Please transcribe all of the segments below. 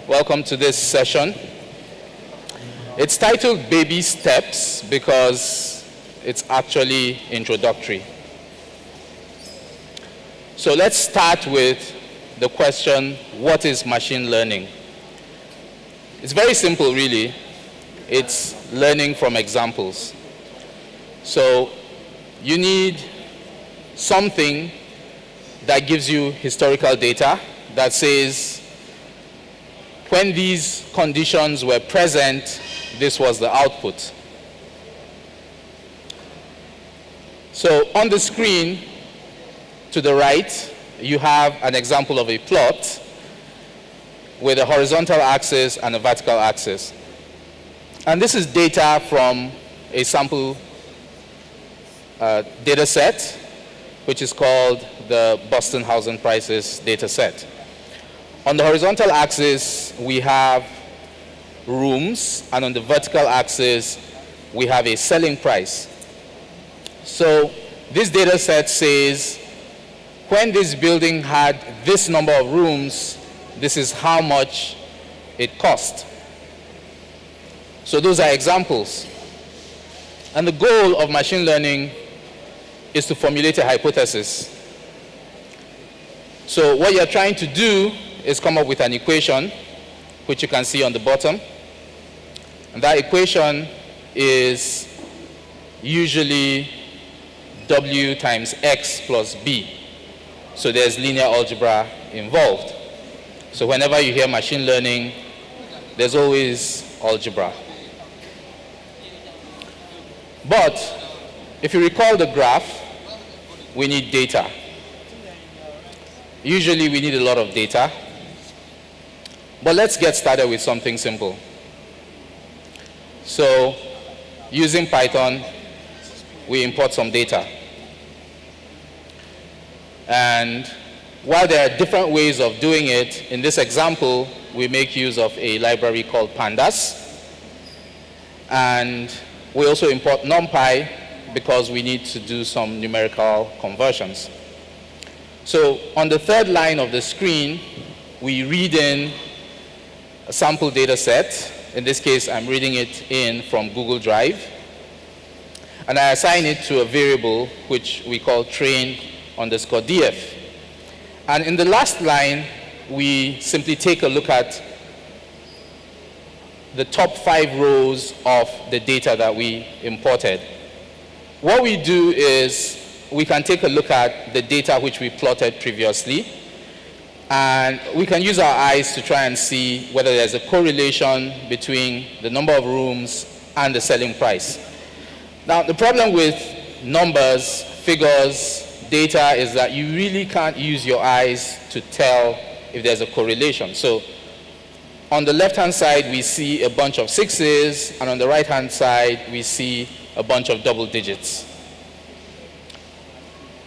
Welcome to this session. It's titled Baby Steps because it's actually introductory. So let's start with the question, what is machine learning? It's very simple, really. It's learning from examples. So you need something that gives you historical data that says, when these conditions were present, this was the output. So on the screen to the right, you have an example of a plot with a horizontal axis and a vertical axis. And this is data from a sample data set, which is called the Boston Housing Prices data set. On the horizontal axis, we have rooms, and on the vertical axis, we have a selling price. So this data set says, when this building had this number of rooms, this is how much it cost. So those are examples. And the goal of machine learning is to formulate a hypothesis. So what you're trying to do is come up with an equation, which you can see on the bottom. And that equation is usually W times X plus B. So there's linear algebra involved. So whenever you hear machine learning, there's always algebra. But if you recall the graph, we need data. Usually we need a lot of data. But let's get started with something simple. So using Python, we import some data. And while there are different ways of doing it, in this example, we make use of a library called pandas. And we also import NumPy because we need to do some numerical conversions. So on the third line of the screen, we read in a sample data set. In this case, I'm reading it in from Google Drive. And I assign it to a variable which we call train_df. And in the last line, we simply take a look at the top 5 rows of the data that we imported. What we do is we can take a look at the data which we plotted previously, and we can use our eyes to try and see whether there's a correlation between the number of rooms and the selling price. Now, the problem with numbers, figures, data is that you really can't use your eyes to tell if there's a correlation. So on the left-hand side, we see a bunch of 6s, and on the right-hand side, we see a bunch of double digits.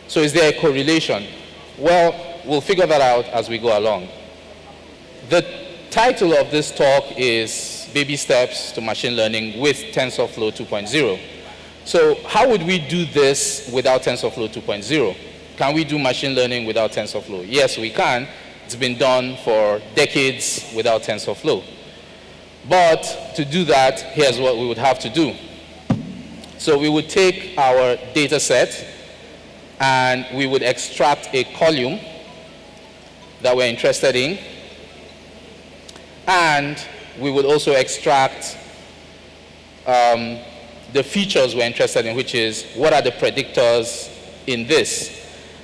So is there a correlation? Well, we'll figure that out as we go along. The title of this talk is Baby Steps to Machine Learning with TensorFlow 2.0. So how would we do this without TensorFlow 2.0? Can we do machine learning without TensorFlow? Yes, we can. It's been done for decades without TensorFlow. But to do that, here's what we would have to do. So we would take our data set and we would extract a column that we're interested in, and we would also extract the features we're interested in, which is what are the predictors in this.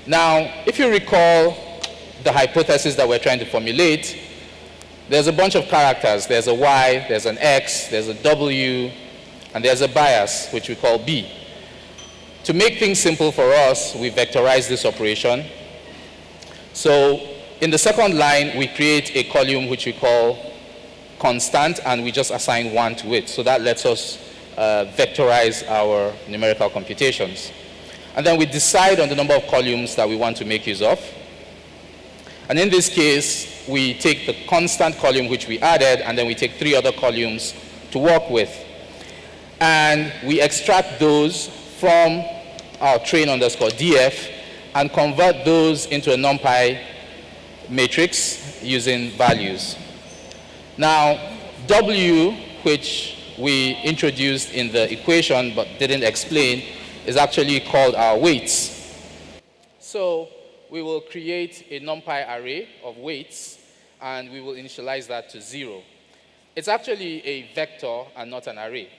Now, if you recall the hypothesis that we're trying to formulate, there's a bunch of characters. There's a Y, there's an X, there's a W, and there's a bias, which we call B. To make things simple for us, we vectorize this operation. So in the second line, we create a column which we call constant, and we just assign 1 to it. So that lets us vectorize our numerical computations. And then we decide on the number of columns that we want to make use of. And in this case, we take the constant column which we added, and then we take 3 other columns to work with. And we extract those from our train_df and convert those into a NumPy matrix using values. Now, W, which we introduced in the equation but didn't explain, is actually called our weights. So we will create a NumPy array of weights, and we will initialize that to 0. It's actually a vector and not an array.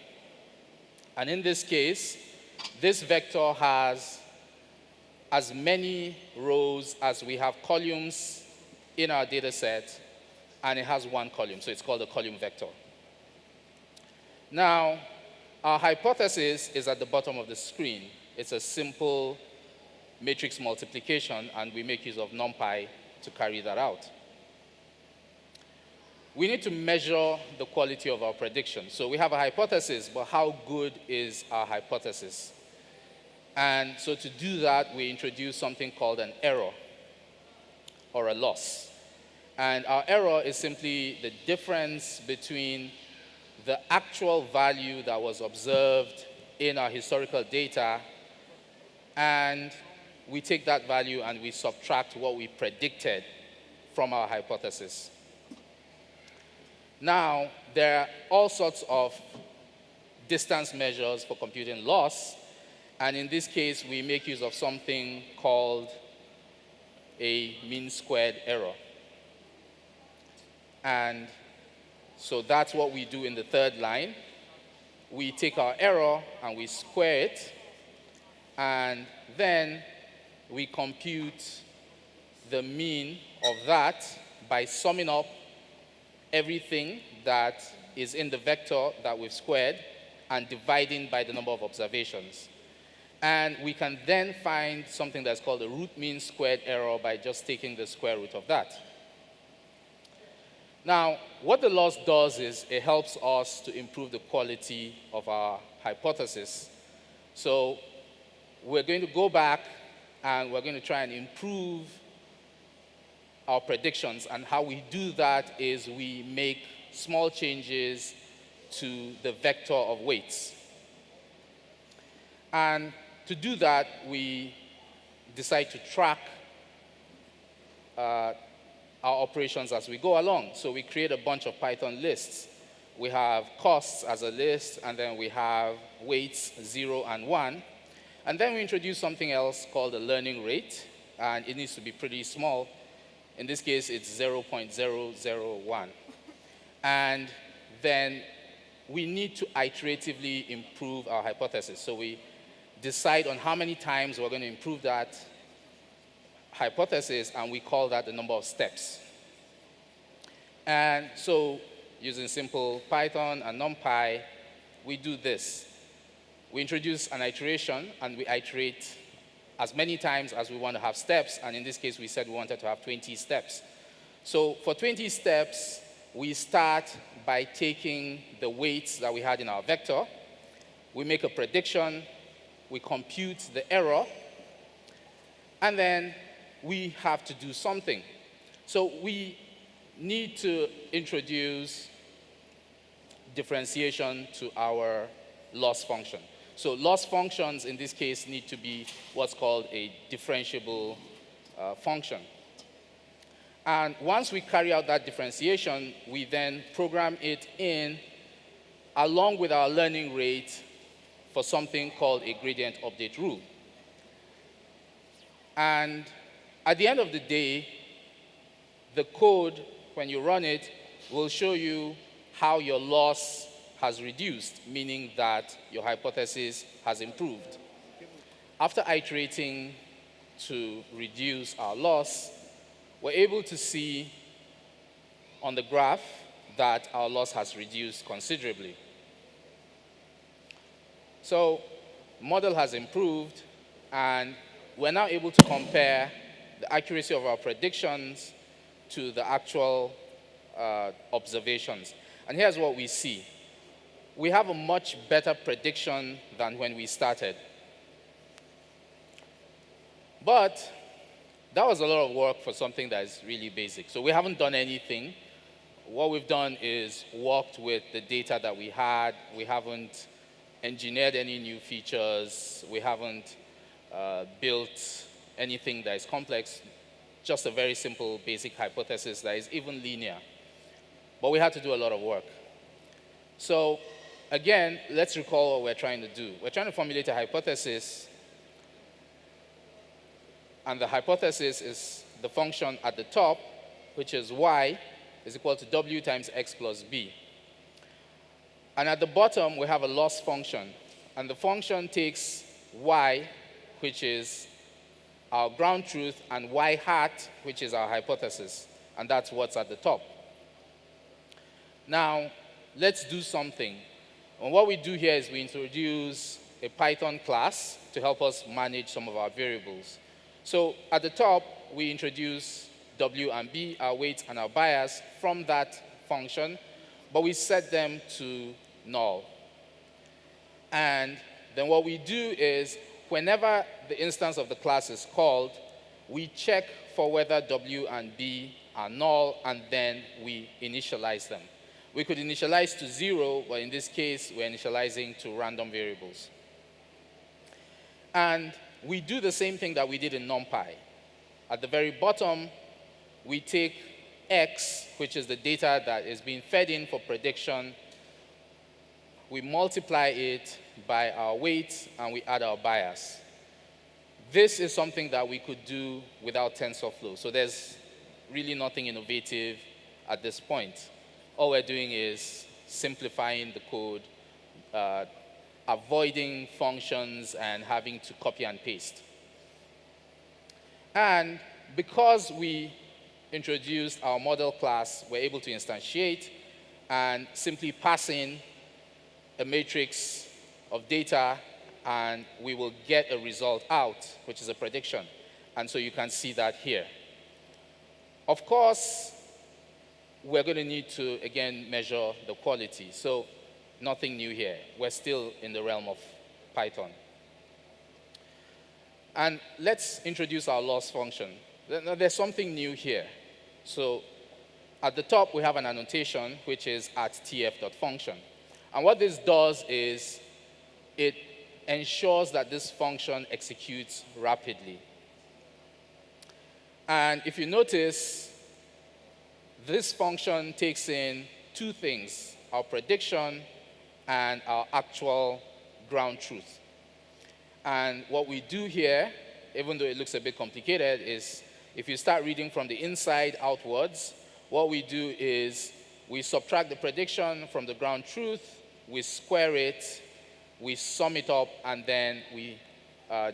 And in this case, this vector has as many rows as we have columns in our data set, and it has 1 column, so it's called a column vector. Now, our hypothesis is at the bottom of the screen. It's a simple matrix multiplication, and we make use of NumPy to carry that out. We need to measure the quality of our prediction. So we have a hypothesis, but how good is our hypothesis? And so to do that, we introduce something called an error or a loss. And our error is simply the difference between the actual value that was observed in our historical data, and we take that value and we subtract what we predicted from our hypothesis. Now, there are all sorts of distance measures for computing loss, and in this case, we make use of something called a mean squared error. And so that's what we do in the 3rd line. We take our error and we square it, and then we compute the mean of that by summing up everything that is in the vector that we've squared and dividing by the number of observations. And we can then find something that's called a root mean squared error by just taking the square root of that. Now, what the loss does is it helps us to improve the quality of our hypothesis. So we're going to go back and we're going to try and improve our predictions. And how we do that is we make small changes to the vector of weights. And to do that, we decide to track our operations as we go along. So we create a bunch of Python lists. We have costs as a list, and then we have weights 0 and 1. And then we introduce something else called a learning rate, and it needs to be pretty small. In this case, it's 0.001. And then we need to iteratively improve our hypothesis. So we decide on how many times we're going to improve that hypothesis, and we call that the number of steps. And so using simple Python and NumPy, we do this. We introduce an iteration, and we iterate as many times as we want to have steps, and in this case, we said we wanted to have 20 steps. So for 20 steps, we start by taking the weights that we had in our vector, we make a prediction, we compute the error, and then we have to do something. So we need to introduce differentiation to our loss function. So loss functions in this case need to be what's called a differentiable function. And once we carry out that differentiation, we then program it in along with our learning rate for something called a gradient update rule. And at the end of the day, the code, when you run it, will show you how your loss has reduced, meaning that your hypothesis has improved. After iterating to reduce our loss, we're able to see on the graph that our loss has reduced considerably. So the model has improved, and we're now able to compare the accuracy of our predictions to the actual observations. And here's what we see. We have a much better prediction than when we started. But that was a lot of work for something that is really basic. So we haven't done anything. What we've done is worked with the data that we had. We haven't engineered any new features. We haven't built anything that is complex, just a very simple basic hypothesis that is even linear. But we had to do a lot of work. So again, let's recall what we're trying to do. We're trying to formulate a hypothesis, and the hypothesis is the function at the top, which is y is equal to w times x plus b. And at the bottom, we have a loss function. And the function takes y, which is our ground truth, and y hat, which is our hypothesis. And that's what's at the top. Now, let's do something. And what we do here is we introduce a Python class to help us manage some of our variables. So at the top, we introduce w and b, our weights and our bias, from that function, but we set them to null. And then what we do is, whenever the instance of the class is called, we check for whether w and b are null, and then we initialize them. We could initialize to 0, but in this case, we're initializing to random variables. And we do the same thing that we did in NumPy. At the very bottom, we take x, which is the data that is being fed in for prediction. We multiply it by our weight, and we add our bias. This is something that we could do without TensorFlow. So there's really nothing innovative at this point. All we're doing is simplifying the code, avoiding functions and having to copy and paste. And because we introduced our model class, we're able to instantiate and simply pass in a matrix of data, and we will get a result out, which is a prediction. And so you can see that here. Of course, we're going to need to, again, measure the quality. So nothing new here. We're still in the realm of Python. And let's introduce our loss function. There's something new here. So at the top, we have an annotation, which is at tf.function. And what this does is it ensures that this function executes rapidly. And if you notice, this function takes in two things, our prediction and our actual ground truth. And what we do here, even though it looks a bit complicated, is if you start reading from the inside outwards, what we do is we subtract the prediction from the ground truth, we square it, we sum it up, and then we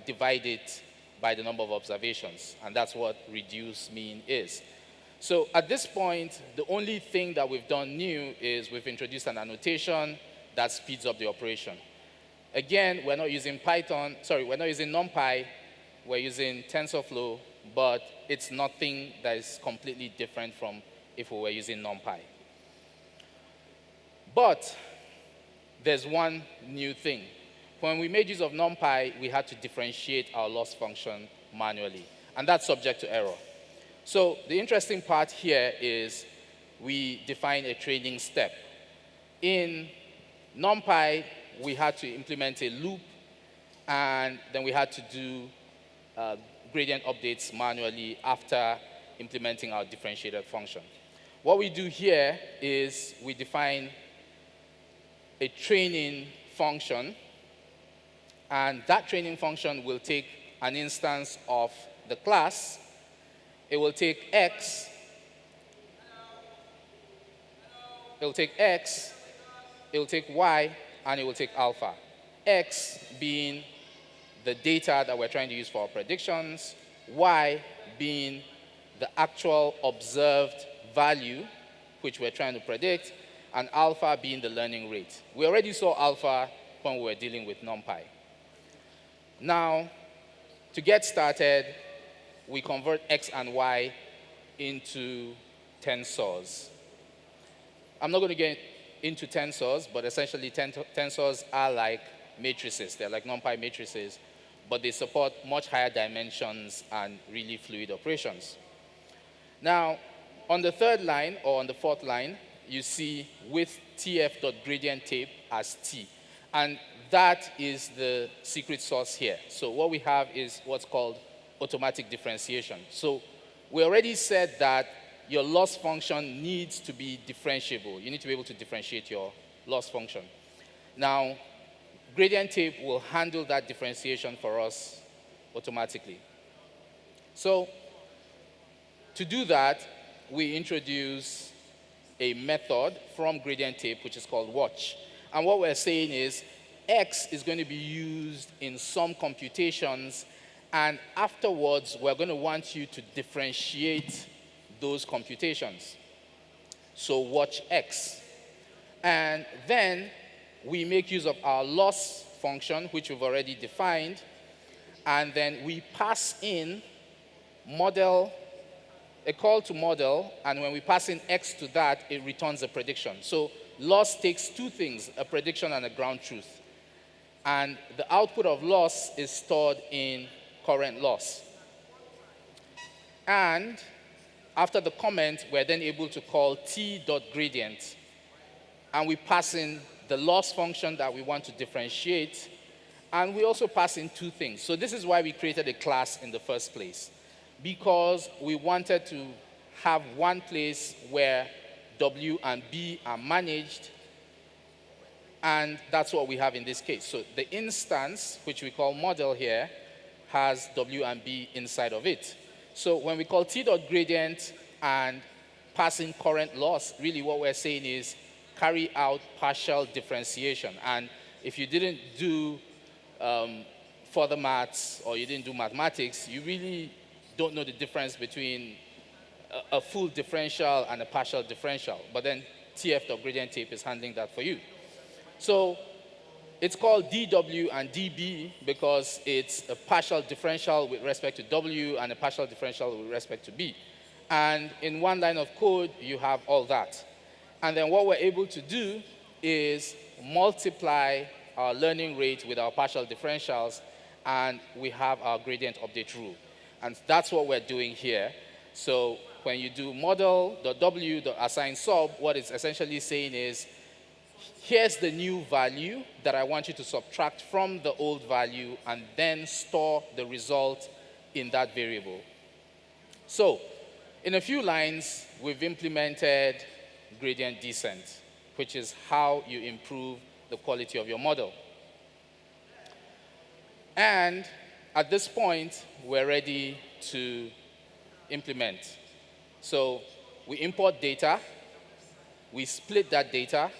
divide it by the number of observations. And that's what reduce mean is. So at this point, the only thing that we've done new is we've introduced an annotation that speeds up the operation. Again, we're not using we're not using NumPy, we're using TensorFlow, but it's nothing that is completely different from if we were using NumPy. But there's one new thing. When we made use of NumPy, we had to differentiate our loss function manually, and that's subject to error. So the interesting part here is we define a training step. In NumPy, we had to implement a loop, and then we had to do gradient updates manually after implementing our differentiated function. What we do here is we define a training function, and that training function will take an instance of the class. It will take x, it will take x, it will take y, and it will take alpha. X being the data that we're trying to use for our predictions, y being the actual observed value, which we're trying to predict, and alpha being the learning rate. We already saw alpha when we were dealing with NumPy. Now, to get started, we convert x and y into tensors. I'm not going to get into tensors, but essentially tensors are like matrices. They're like NumPy matrices. but they support much higher dimensions and really fluid operations. Now, on the third line, or on the fourth line, you see with tf.gradient tape as t. And that is the secret sauce here. So what we have is what's called automatic differentiation. So we already said that your loss function needs to be differentiable. You need to be able to differentiate your loss function. Now, gradient tape will handle that differentiation for us automatically. So to do that, we introduce a method from gradient tape, which is called watch. And what we're saying is x is going to be used in some computations, and afterwards, we're going to want you to differentiate those computations. So watch x. And then we make use of our loss function, which we've already defined, and then we pass in model, a call to model, and when we pass in x to that, it returns a prediction. So loss takes two things, a prediction and a ground truth. And the output of loss is stored in current loss. And after the comment, we're then able to call t.gradient, and we pass in the loss function that we want to differentiate, and we also pass in two things. So this is why we created a class in the first place, because we wanted to have one place where W and B are managed, and that's what we have in this case. So the instance, which we call model here, has W and B inside of it. So when we call t.gradient and pass in current loss, really what we're saying is carry out partial differentiation. And if you didn't do further maths or you didn't do mathematics, you really don't know the difference between a full differential and a partial differential. But then tf.gradient tape is handling that for you. So it's called dw and db because it's a partial differential with respect to w and a partial differential with respect to b. And in one line of code, you have all that. And then what we're able to do is multiply our learning rate with our partial differentials, and we have our gradient update rule. And that's what we're doing here. So when you do model.w.assign sub, what it's essentially saying is, here's the new value that I want you to subtract from the old value and then store the result in that variable. So in a few lines, we've implemented gradient descent, which is how you improve the quality of your model. And at this point, we're ready to implement. So we import data, we split that data.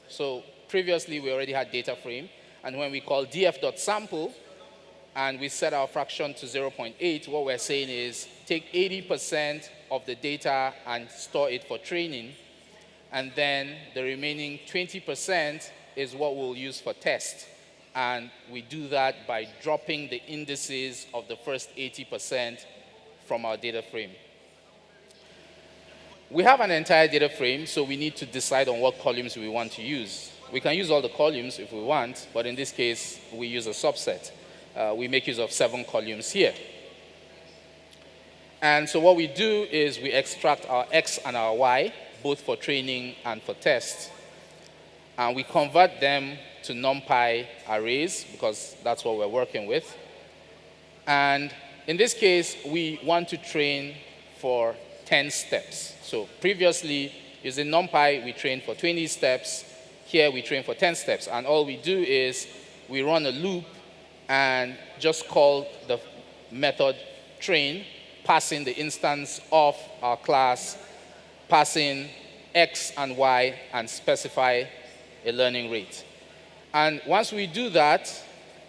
So previously, we already had data frame, and when we call df.sample, and we set our fraction to 0.8, what we're saying is take 80% of the data and store it for training, and then the remaining 20% is what we'll use for test. And we do that by dropping the indices of the first 80% from our data frame. We have an entire data frame, so we need to decide on what columns we want to use. We can use all the columns if we want, but in this case, we use a subset. We make use of 7 columns here. And so what we do is we extract our x and our y, both for training and for test, and we convert them to NumPy arrays, because that's what we're working with. And in this case, we want to train for 10 steps. So previously, using NumPy, we trained for 20 steps. Here, we train for 10 steps. And all we do is we run a loop and just call the method train, passing the instance of our class, passing x and y, and specify a learning rate. And once we do that,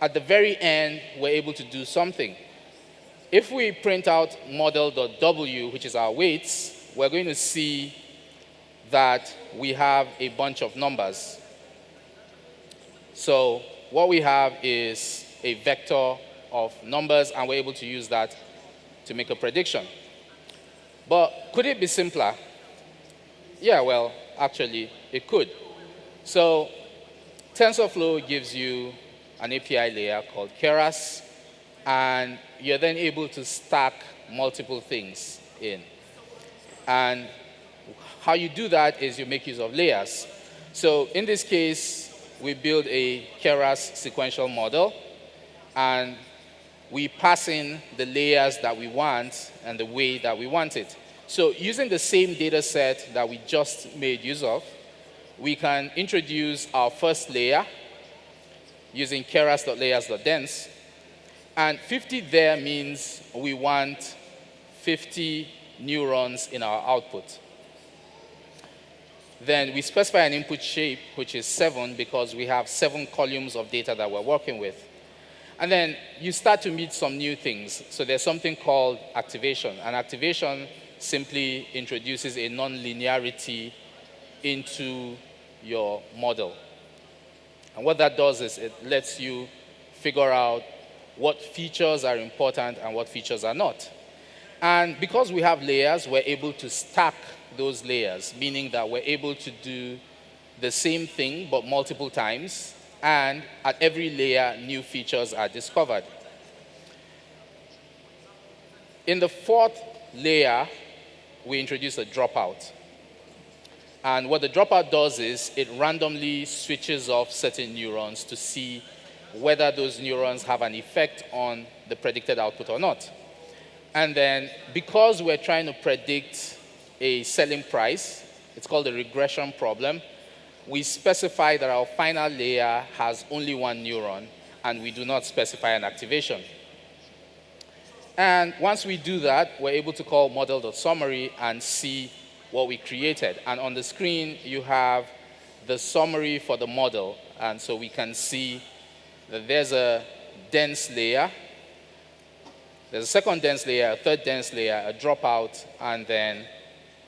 at the very end, we're able to do something. If we print out model.w, which is our weights, we're going to see that we have a bunch of numbers. So what we have is a vector of numbers, and we're able to use that to make a prediction. But could it be simpler? Yeah, well, actually, it could. So TensorFlow gives you an API layer called Keras, and you're then able to stack multiple things in. And how you do that is you make use of layers. So in this case, we build a Keras sequential model, and we pass in the layers that we want and the way that we want it. So using the same data set that we just made use of, we can introduce our first layer using keras.layers.dense. And 50 there means we want 50 neurons in our output. Then we specify an input shape, which is 7, because we have 7 columns of data that we're working with. And then you start to meet some new things. So there's something called activation. And activation simply introduces a non-linearity into your model. And what that does is it lets you figure out what features are important and what features are not. And because we have layers, we're able to stack those layers, meaning that we're able to do the same thing but multiple times, and at every layer, new features are discovered. In the 4th layer, we introduce a dropout. And what the dropout does is it randomly switches off certain neurons to see whether those neurons have an effect on the predicted output or not. And then, because we're trying to predict a selling price, it's called a regression problem, we specify that our final layer has only 1 neuron, and we do not specify an activation. And once we do that, we're able to call model.summary and see what we created. And on the screen, you have the summary for the model. And so we can see that there's a dense layer, there's a second dense layer, a third dense layer, a dropout, and then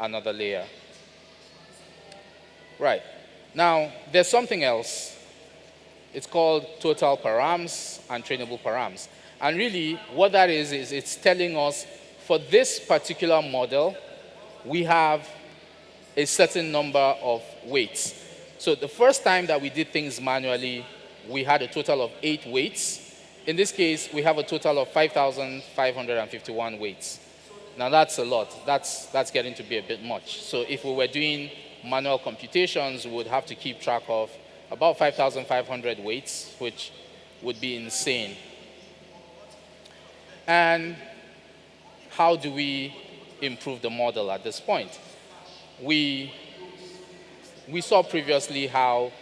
another layer. Right. Now, there's something else. It's called total params and trainable params. And really, what that is it's telling us, for this particular model, we have a certain number of weights. So the first time that we did things manually, we had a total of 8 weights. In this case, we have a total of 5,551 weights. Now, that's a lot. That's getting to be a bit much. So if we were doing manual computations, we would have to keep track of about 5,500 weights, which would be insane. And how do we improve the model at this point? We saw previously how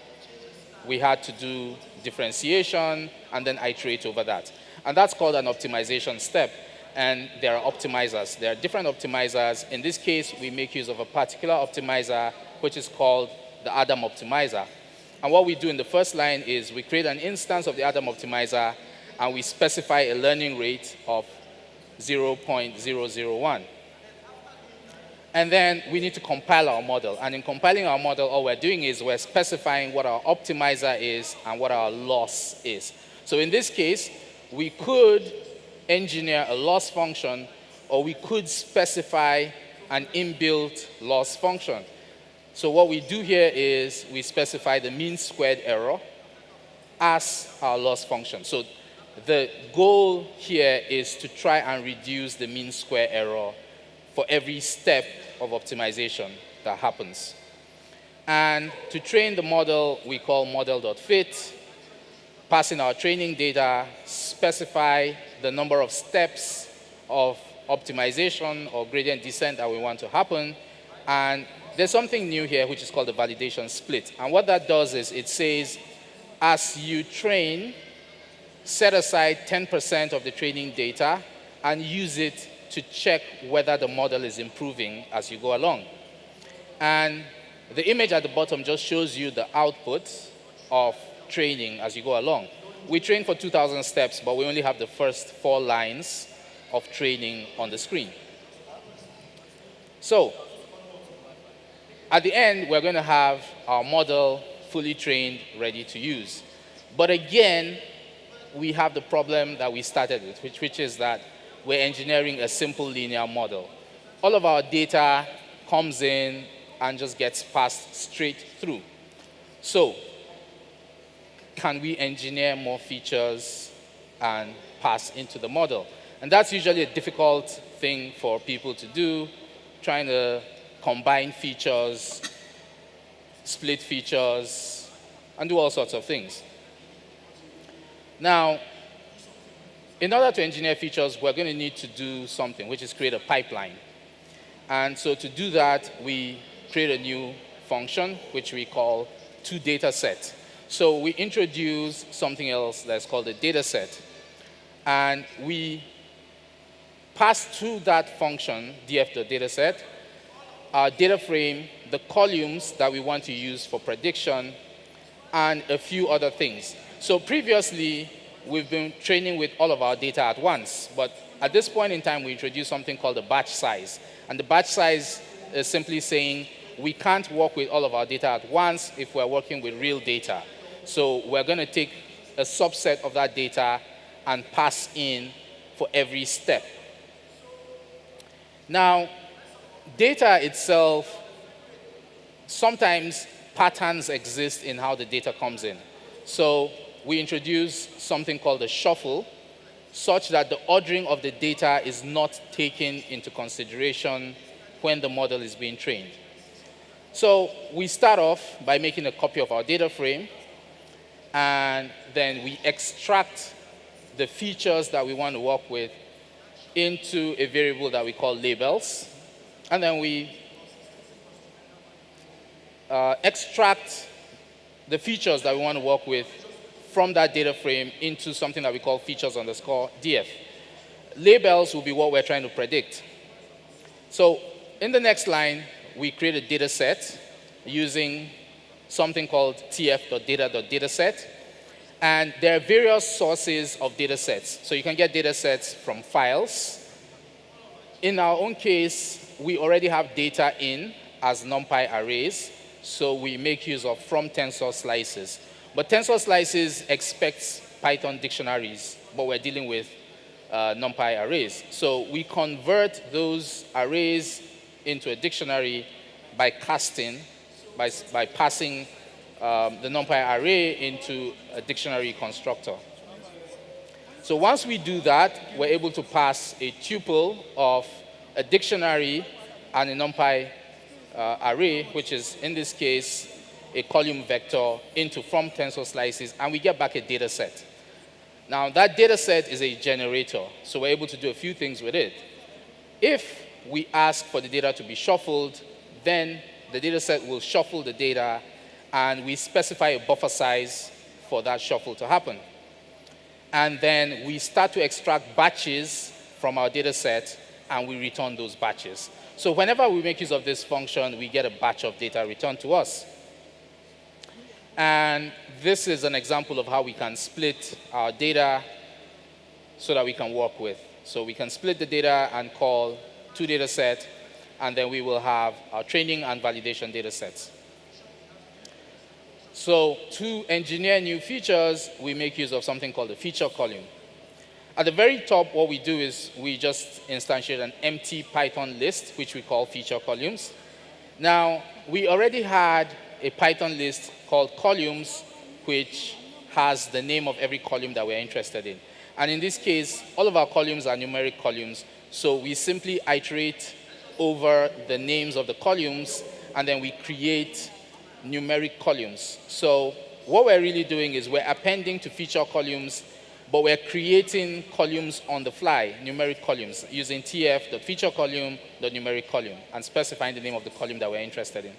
we had to do differentiation and then iterate over that. And that's called an optimization step. And there are optimizers. There are different optimizers. In this case, we make use of a particular optimizer, which is called the Adam optimizer. And what we do in the first line is we create an instance of the Adam optimizer, and we specify a learning rate of 0.001. And then we need to compile our model. And in compiling our model, all we're doing is we're specifying what our optimizer is and what our loss is. So in this case, we could engineer a loss function, or we could specify an inbuilt loss function. So what we do here is we specify the mean squared error as our loss function. So the goal here is to try and reduce the mean square error for every step of optimization that happens. And to train the model, we call model.fit, pass in our training data, specify the number of steps of optimization or gradient descent that we want to happen. And there's something new here, which is called the validation split. And what that does is it says, as you train, set aside 10% of the training data and use it to check whether the model is improving as you go along. And the image at the bottom just shows you the output of training as you go along. We train for 2,000 steps, but we only have the first 4 lines of training on the screen. So at the end, we're going to have our model fully trained, ready to use. But again, we have the problem that we started with, which is that we're engineering a simple linear model. All of our data comes in and just gets passed straight through. So can we engineer more features and pass into the model. And that's usually a difficult thing for people to do, trying to combine features, split features, and do all sorts of things. Now, in order to engineer features, we're going to need to do something, which is create a pipeline. And so to do that, we create a new function, which we call toDataSet. So we introduce something else that's called a dataset. And we pass through that function, df.dataset, our data frame, the columns that we want to use for prediction, and a few other things. So previously, we've been training with all of our data at once. But at this point in time, we introduced something called the batch size. And the batch size is simply saying we can't work with all of our data at once if we're working with real data. So we're going to take a subset of that data and pass in for every step. Now, data itself, sometimes patterns exist in how the data comes in. So we introduce something called a shuffle, such that the ordering of the data is not taken into consideration when the model is being trained. So we start off by making a copy of our data frame, and then we extract the features that we want to work with into a variable that we call labels. And then we extract the features that we want to work with from that data frame into something that we call features_df. Labels will be what we're trying to predict. So in the next line, we create a data set using something called tf.data.dataset. And there are various sources of data sets. So you can get data sets from files. In our own case, we already have data in as NumPy arrays. So we make use of from tensor slices. But tensor slices expects Python dictionaries, but we're dealing with NumPy arrays. So we convert those arrays into a dictionary by casting, by passing the NumPy array into a dictionary constructor. So once we do that, we're able to pass a tuple of a dictionary and a NumPy array, which is, in this case, a column vector into from tensor slices, and we get back a data set. Now, that data set is a generator, so we're able to do a few things with it. If we ask for the data to be shuffled, then the data set will shuffle the data, and we specify a buffer size for that shuffle to happen. And then we start to extract batches from our data set, and we return those batches. So whenever we make use of this function, we get a batch of data returned to us. And this is an example of how we can split our data so that we can work with. So we can split the data and call toDataSet, and then we will have our training and validation data sets. So to engineer new features, we make use of something called a feature column. At the very top, what we do is we just instantiate an empty Python list, which we call feature columns. Now, we already had a Python list called columns, which has the name of every column that we're interested in. And in this case, all of our columns are numeric columns, so we simply iterate over the names of the columns, and then we create numeric columns. So what we're really doing is we're appending to feature columns, but we're creating columns on the fly, numeric columns, using tf.featureColumn.numeric column, and specifying the name of the column that we're interested in.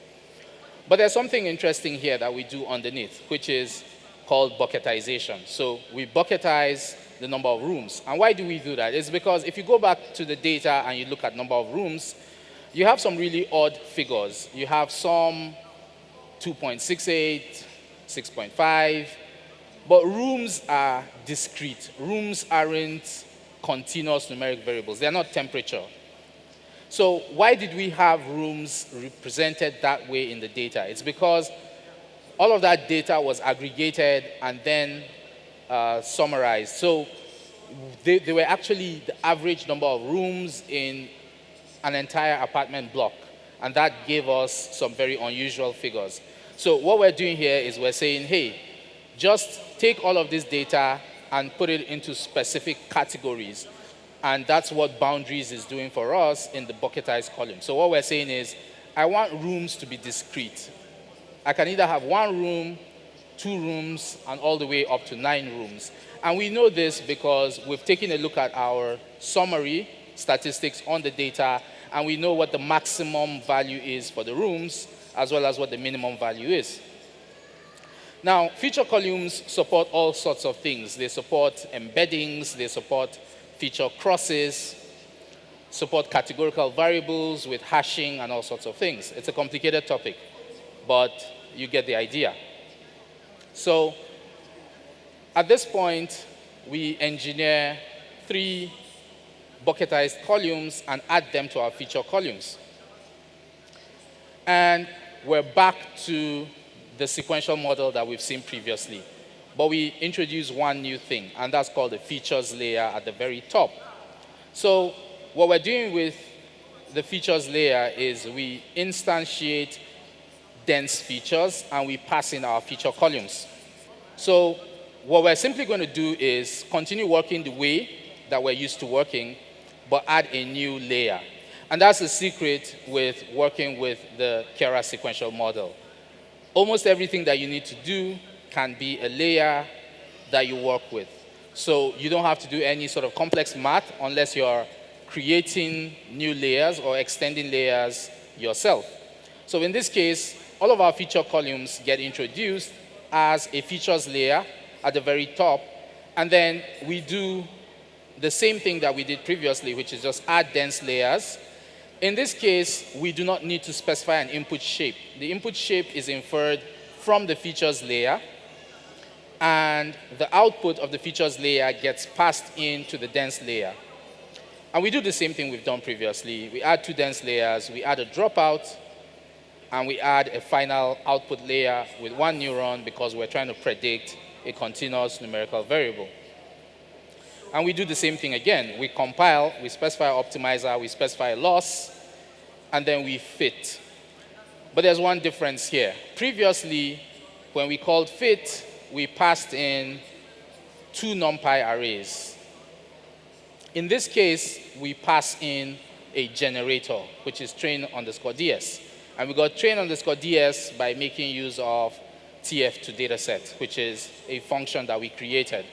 But there's something interesting here that we do underneath, which is called bucketization. So we bucketize the number of rooms. And why do we do that? It's because if you go back to the data and you look at number of rooms, you have some really odd figures. You have some 2.68, 6.5, but rooms are discrete. Rooms aren't continuous numeric variables. They're not temperature. So why did we have rooms represented that way in the data? It's because all of that data was aggregated and then summarized. So they were actually the average number of rooms in an entire apartment block. And that gave us some very unusual figures. So what we're doing here is we're saying, hey, just take all of this data and put it into specific categories. And that's what boundaries is doing for us in the bucketized column. So what we're saying is, I want rooms to be discrete. I can either have one room, two rooms, and all the way up to 9 rooms. And we know this because we've taken a look at our summary statistics on the data, and we know what the maximum value is for the rooms, as well as what the minimum value is. Now, feature columns support all sorts of things. They support embeddings, they support feature crosses, support categorical variables with hashing and all sorts of things. It's a complicated topic, but you get the idea. So at this point, we engineer 3 bucketized columns and add them to our feature columns. And we're back to the sequential model that we've seen previously. But we introduce one new thing, and that's called the features layer at the very top. So what we're doing with the features layer is we instantiate dense features, and we pass in our feature columns. So what we're simply going to do is continue working the way that we're used to working, but add a new layer. And that's the secret with working with the Keras sequential model. Almost everything that you need to do can be a layer that you work with. So you don't have to do any sort of complex math unless you're creating new layers or extending layers yourself. So in this case, all of our feature columns get introduced as a features layer at the very top, and then we do the same thing that we did previously, which is just add dense layers. In this case, we do not need to specify an input shape. The input shape is inferred from the features layer, and the output of the features layer gets passed into the dense layer. And we do the same thing we've done previously. We add 2 dense layers, we add a dropout, and we add a final output layer with 1 neuron because we're trying to predict a continuous numerical variable. And we do the same thing again. We compile, we specify optimizer, we specify loss, and then we fit. But there's one difference here. Previously, when we called fit, we passed in 2 NumPy arrays. In this case, we pass in a generator, which is train_ds. And we got train_ds by making use of TF2 dataset, which is a function that we created.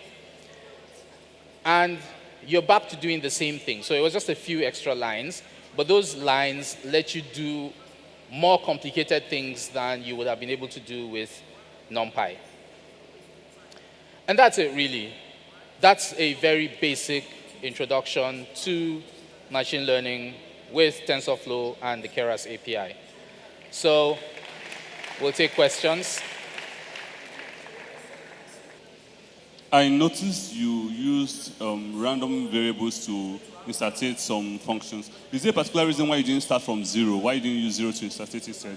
And you're back to doing the same thing. So it was just a few extra lines, but those lines let you do more complicated things than you would have been able to do with NumPy. And that's it, really. That's a very basic introduction to machine learning with TensorFlow and the Keras API. So we'll take questions. I noticed you used random variables to instantiate some functions. Is there a particular reason why you didn't start from 0? Why you didn't use 0 to instantiate instead?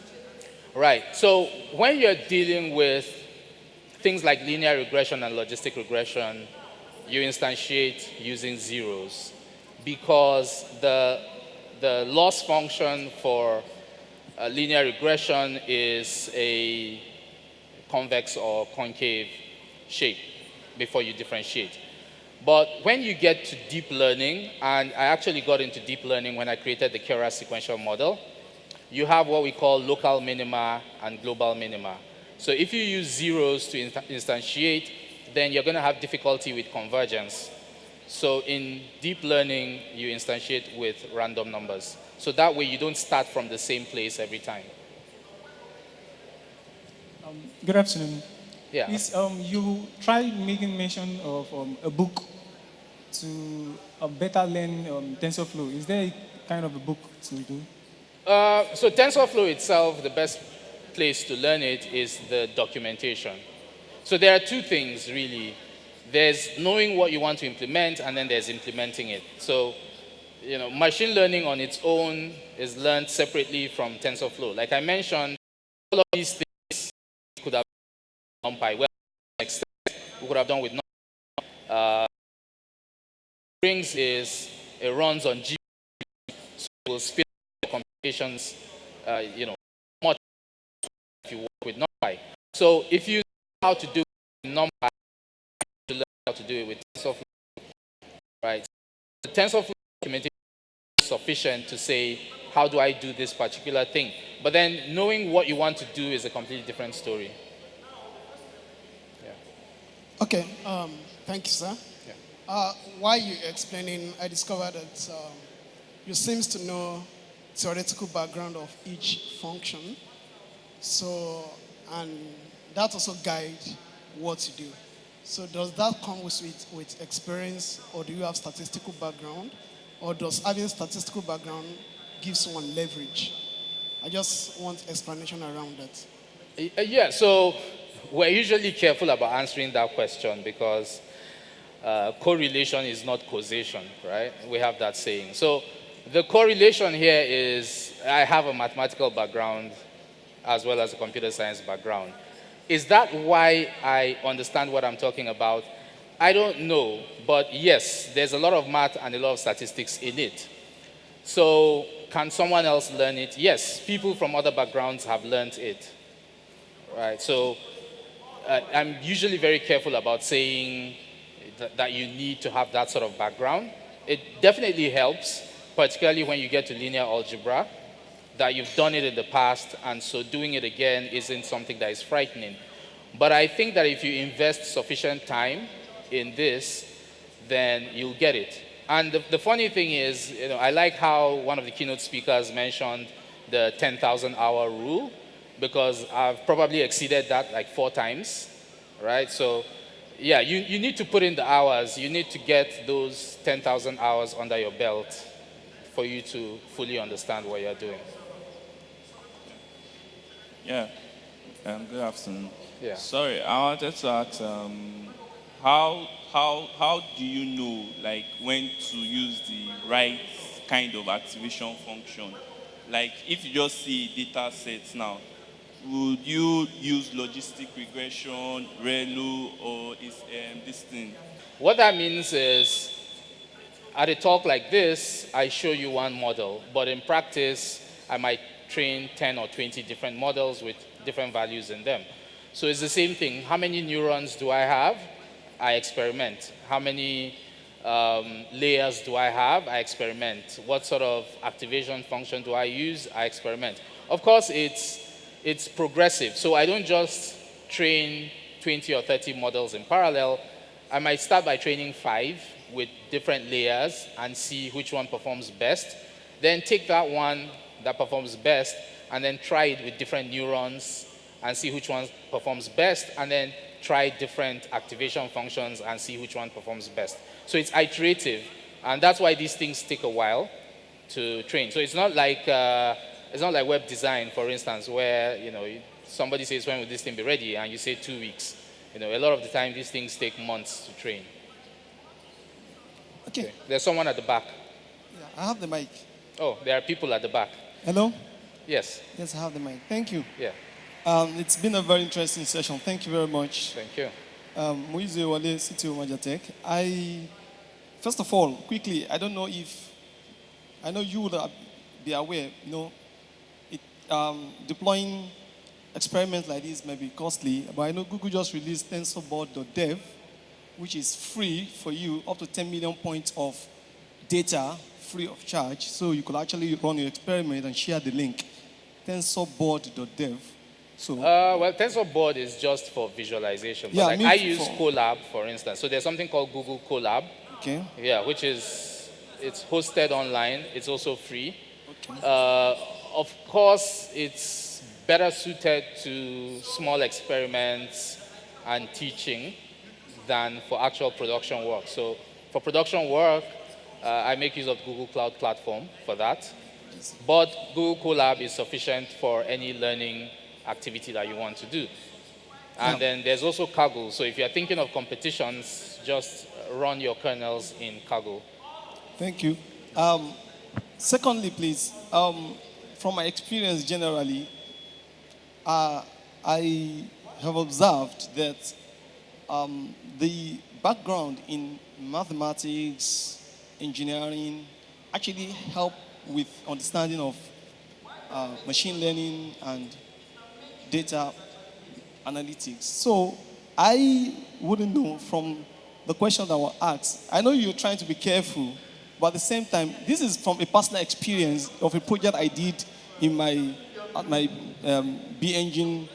Right. So when you're dealing with things like linear regression and logistic regression, you instantiate using zeros because the loss function for linear regression is a convex or concave shape before you differentiate. But when you get to deep learning, and I actually got into deep learning when I created the Keras sequential model, you have what we call local minima and global minima. So if you use zeros to instantiate, then you're going to have difficulty with convergence. So in deep learning, you instantiate with random numbers. So that way you don't start from the same place every time. Good afternoon. Yeah. You tried making mention of a book to better learn TensorFlow. Is there a kind of a book to do? So TensorFlow itself, the best place to learn it is the documentation. So there are 2 things, really. There's knowing what you want to implement, and then there's implementing it. So, machine learning on its own is learned separately from TensorFlow. Like I mentioned, all of these things could have done NumPy. Well, we could have done with NumPy. Strings is it runs on GPU, so it will speed up the computations, much if you work with NumPy. So if you know how to do NumPy, to learn how to do it with TensorFlow, right? The TensorFlow documentation is sufficient to say, how do I do this particular thing? But then knowing what you want to do is a completely different story. Okay, thank you, sir. While you explaining, I discovered that you seems to know theoretical background of each function. So, and that also guides what you do. So does that come with experience, or do you have statistical background? Or does having statistical background give someone leverage? I just want explanation around that. Yeah, so we're usually careful about answering that question because correlation is not causation, right? We have that saying. So the correlation here is I have a mathematical background as well as a computer science background. Is that why I understand what I'm talking about? I don't know, but yes, there's a lot of math and a lot of statistics in it. So can someone else learn it? Yes, people from other backgrounds have learned it, right? So I'm usually very careful about saying that you need to have that sort of background. It definitely helps, particularly when you get to linear algebra, that you've done it in the past, and so doing it again isn't something that is frightening. But I think that if you invest sufficient time in this, then you'll get it. And the funny thing is, I like how one of the keynote speakers mentioned the 10,000 hour rule, because I've probably exceeded that like 4 times, right? So yeah, you need to put in the hours. You need to get those 10,000 hours under your belt for you to fully understand what you're doing. Yeah, good afternoon. Yeah. Sorry, I wanted to ask, how do you know, like, when to use the right kind of activation function? Like, if you just see data sets now, would you use logistic regression, ReLU, or is this thing? What that means is, at a talk like this, I show you one model, but in practice, I might train 10 or 20 different models with different values in them. So it's the same thing. How many neurons do I have? I experiment. How many layers do I have? I experiment. What sort of activation function do I use? I experiment. Of course, it's progressive. So I don't just train 20 or 30 models in parallel. I might start by training 5 with different layers and see which one performs best. Then take that one that performs best and then try it with different neurons and see which one performs best, and then try different activation functions and see which one performs best. So it's iterative, and that's why these things take a while to train. So it's not like web design, for instance, where somebody says, when will this thing be ready, and you say 2 weeks. A lot of the time these things take months to train. Okay. There's someone at the back. Yeah, I have the mic. Oh, there are people at the back. Hello? Yes. Yes, I have the mic. Thank you. Yeah. It's been a very interesting session. Thank you very much. Thank you. Muize Wale, CTO Majatech. First of all, quickly, I don't know if, I know you would be aware, deploying experiments like this may be costly, but I know Google just released TensorBoard.dev, which is free for you, up to 10 million points of data free of charge. So you could actually run your experiment and share the link, TensorBoard.dev. So, well, TensorBoard is just for visualization. But Yeah, like I use Colab, for instance. So there's something called Google Colab. Okay. Yeah, it's hosted online. It's also free. Okay. Of course, it's better suited to small experiments and teaching than for actual production work. So for production work, I make use of Google Cloud Platform for that. But Google Colab is sufficient for any learning activity that you want to do. And then there's also Kaggle. So if you're thinking of competitions, just run your kernels in Kaggle. Thank you. Secondly, please, from my experience generally, I have observed that the background in mathematics, engineering, actually help with understanding of machine learning and data analytics. So I wouldn't know from the question that was asked, I know you're trying to be careful, but at the same time, this is from a personal experience of a project I did in my B engine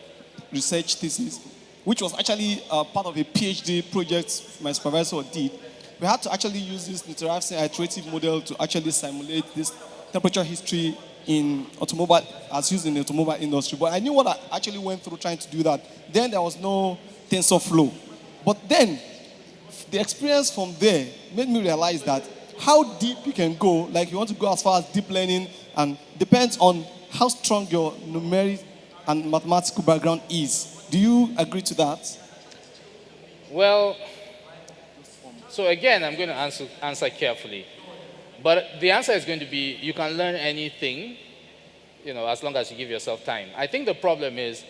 research thesis, which was actually part of a PhD project my supervisor did. We had to actually use this interactive iterative model to actually simulate this temperature history in automobile, as used in the automobile industry. But I knew what I actually went through trying to do that. Then there was no TensorFlow. But then the experience from there made me realize that how deep you can go, like you want to go as far as deep learning, and depends on how strong your numeric and mathematical background is. Do you agree to that? Well, so again, I'm going to answer carefully. But the answer is going to be you can learn anything, as long as you give yourself time. I think the problem is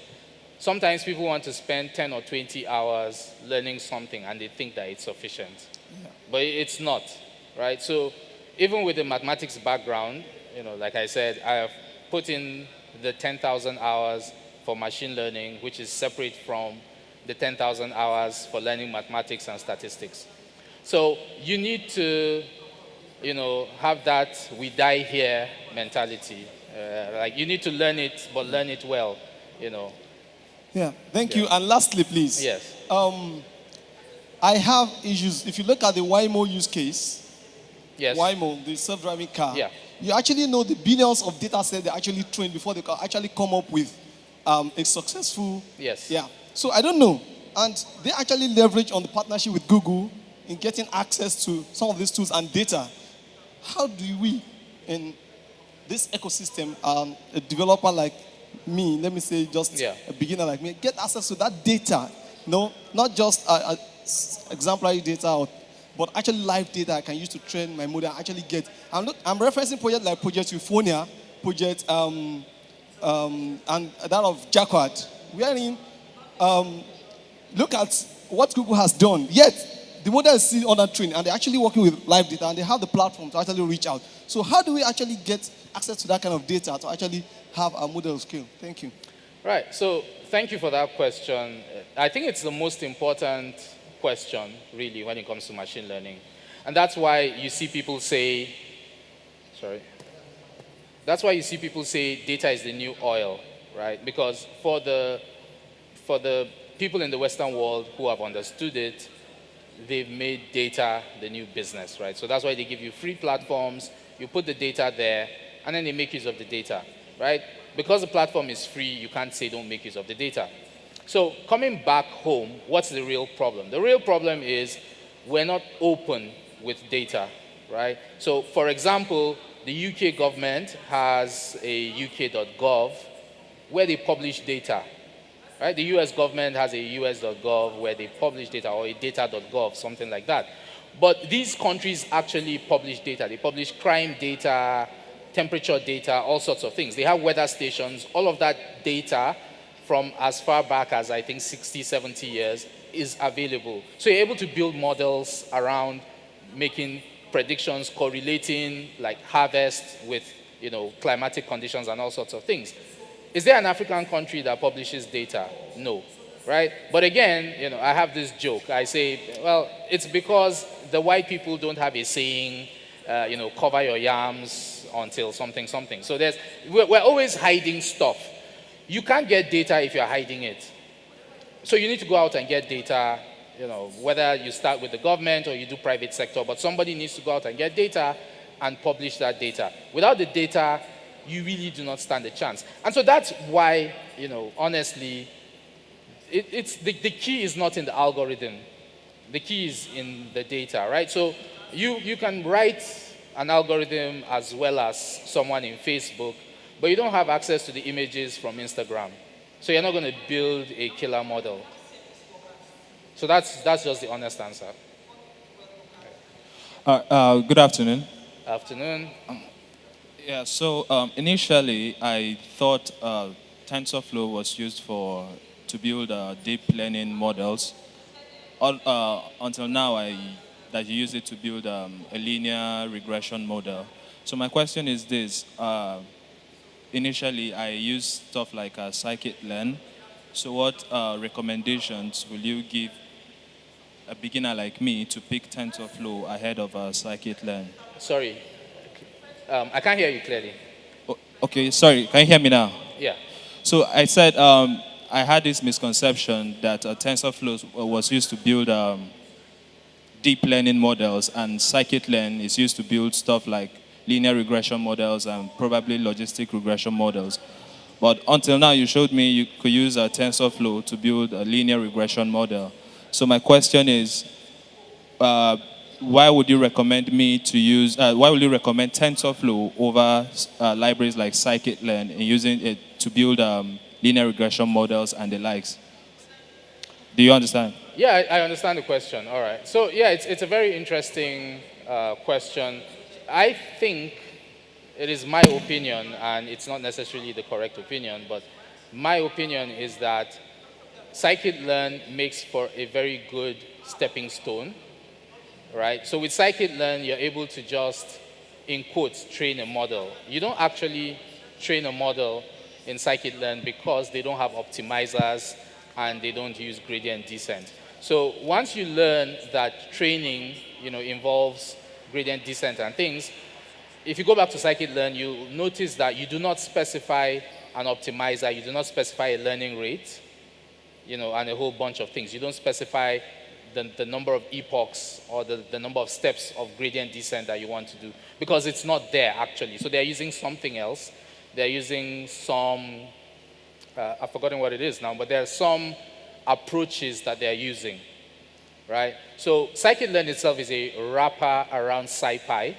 sometimes people want to spend 10 or 20 hours learning something and they think that it's sufficient. Yeah. But it's not, right? So even with the mathematics background, like I said, I have put in the 10,000 hours for machine learning, which is separate from the 10,000 hours for learning mathematics and statistics. So you need to have that we die here mentality. Like you need to learn it, but learn it well, Yeah, thank you. And lastly, please. Yes. I have issues. If you look at the Waymo use case, yes. Waymo, the self-driving car, yeah. you actually know the billions of data sets they actually train before they can actually come up with a successful. Yes. Yeah. So I don't know. And they actually leverage on the partnership with Google in getting access to some of these tools and data. How do we, in this ecosystem, a developer like me, let me say just a beginner like me, get access to that data? No, not just exemplary data, but actually live data I can use to train my model and actually get. I'm referencing projects like Project Euphonia, Project and that of Jacquard. Wherein, look at what Google has done. Yet, the model is still under training, and they're actually working with live data, and they have the platform to actually reach out. So how do we actually get access to that kind of data to actually have a model scale? Thank you. Right. So thank you for that question. I think it's the most important question, really, when it comes to machine learning. And that's why you see people say, that's why you see people say data is the new oil, right? Because for the people in the Western world who have understood it, they've made data the new business, right? So that's why they give you free platforms, you put the data there, and then they make use of the data, right? Because the platform is free, you can't say don't make use of the data. So coming back home, what's the real problem? The real problem is we're not open with data, right? So for example, the UK government has a uk.gov where they publish data. Right? The US government has a us.gov where they publish data, or a data.gov, something like that. But these countries actually publish data. They publish crime data, temperature data, all sorts of things. They have weather stations. All of that data from as far back as, I think, 60, 70 years is available. So you're able to build models around making predictions, correlating like harvest with climatic conditions and all sorts of things. Is there an African country that publishes data? No, right? But again, I have this joke. I say, well, it's because the white people don't have a saying, cover your yams until something. So we're always hiding stuff. You can't get data if you're hiding it. So you need to go out and get data, whether you start with the government or you do private sector, but somebody needs to go out and get data and publish that data. Without the data, you really do not stand a chance. And so that's why, honestly, it's the key is not in the algorithm. The key is in the data, right? So you can write an algorithm as well as someone in Facebook, but you don't have access to the images from Instagram. So you're not going to build a killer model. So that's just the honest answer. Good afternoon. Afternoon. Yeah, so initially I thought TensorFlow was used to build deep learning models. Until now, that you use it to build a linear regression model. So my question is this. Initially, I used stuff like scikit-learn. So what recommendations will you give a beginner like me to pick TensorFlow ahead of scikit-learn? Sorry, I can't hear you clearly. Okay, sorry, can you hear me now? Yeah. So I said I had this misconception that TensorFlow was used to build deep learning models, and scikit-learn is used to build stuff like linear regression models and probably logistic regression models. But until now, you showed me you could use a TensorFlow to build a linear regression model. So my question is, why would you recommend me to use, why would you recommend TensorFlow over libraries like scikit-learn in using it to build linear regression models and the likes? Do you understand? Yeah, I understand the question. All right. So yeah, it's a very interesting question. I think it is my opinion, and it's not necessarily the correct opinion, but my opinion is that scikit-learn makes for a very good stepping stone, right? So with scikit-learn, you're able to just, in quotes, train a model. You don't actually train a model in scikit-learn because they don't have optimizers and they don't use gradient descent. So once you learn that training, involves gradient descent and things, if you go back to scikit-learn, you notice that you do not specify an optimizer, you do not specify a learning rate, and a whole bunch of things. You don't specify the number of epochs or the number of steps of gradient descent that you want to do, because it's not there actually. So they're using something else. They're using some, I've forgotten what it is now, but there are some approaches that they're using, right? So scikit-learn itself is a wrapper around SciPy,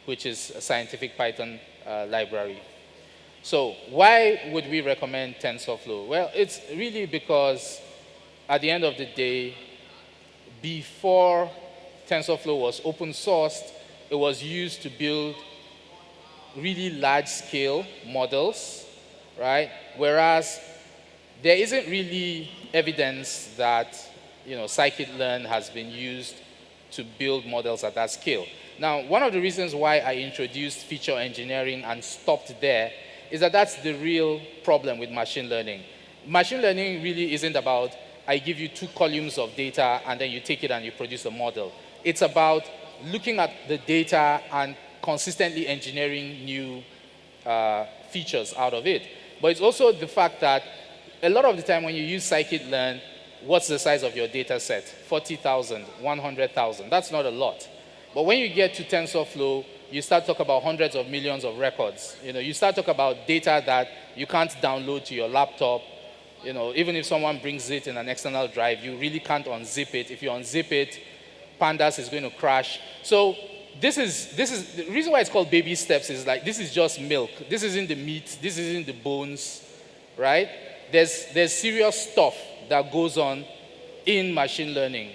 which is a scientific Python library. So why would we recommend TensorFlow? Well, it's really because at the end of the day, before TensorFlow was open sourced, it was used to build really large-scale models, right? Whereas there isn't really evidence that scikit-learn has been used to build models at that scale. Now, one of the reasons why I introduced feature engineering and stopped there is that that's the real problem with machine learning. Machine learning really isn't about, I give you 2 columns of data and then you take it and you produce a model. It's about looking at the data and consistently engineering new features out of it. But it's also the fact that a lot of the time when you use scikit-learn, what's the size of your data set? 40,000, 100,000. That's not a lot. But when you get to TensorFlow, you start talking about hundreds of millions of records. You start talking about data that you can't download to your laptop. Even if someone brings it in an external drive, you really can't unzip it. If you unzip it, Pandas is going to crash. So this is the reason why it's called baby steps is like, this is just milk. This isn't the meat. This isn't the bones, right? There's serious stuff that goes on in machine learning.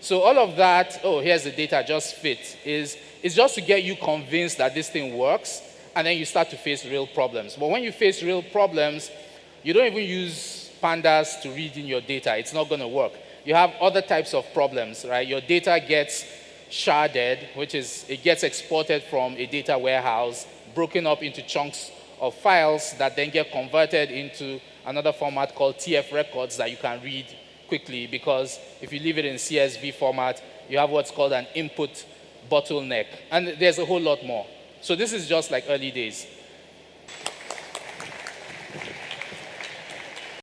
So all of that, oh, here's the data, just fit, is just to get you convinced that this thing works, and then you start to face real problems. But when you face real problems, you don't even use Pandas to read in your data. It's not going to work. You have other types of problems, right? Your data gets sharded, which is it gets exported from a data warehouse, broken up into chunks of files that then get converted into another format called TF records that you can read quickly, because if you leave it in CSV format, you have what's called an input bottleneck. And there's a whole lot more. So this is just like early days.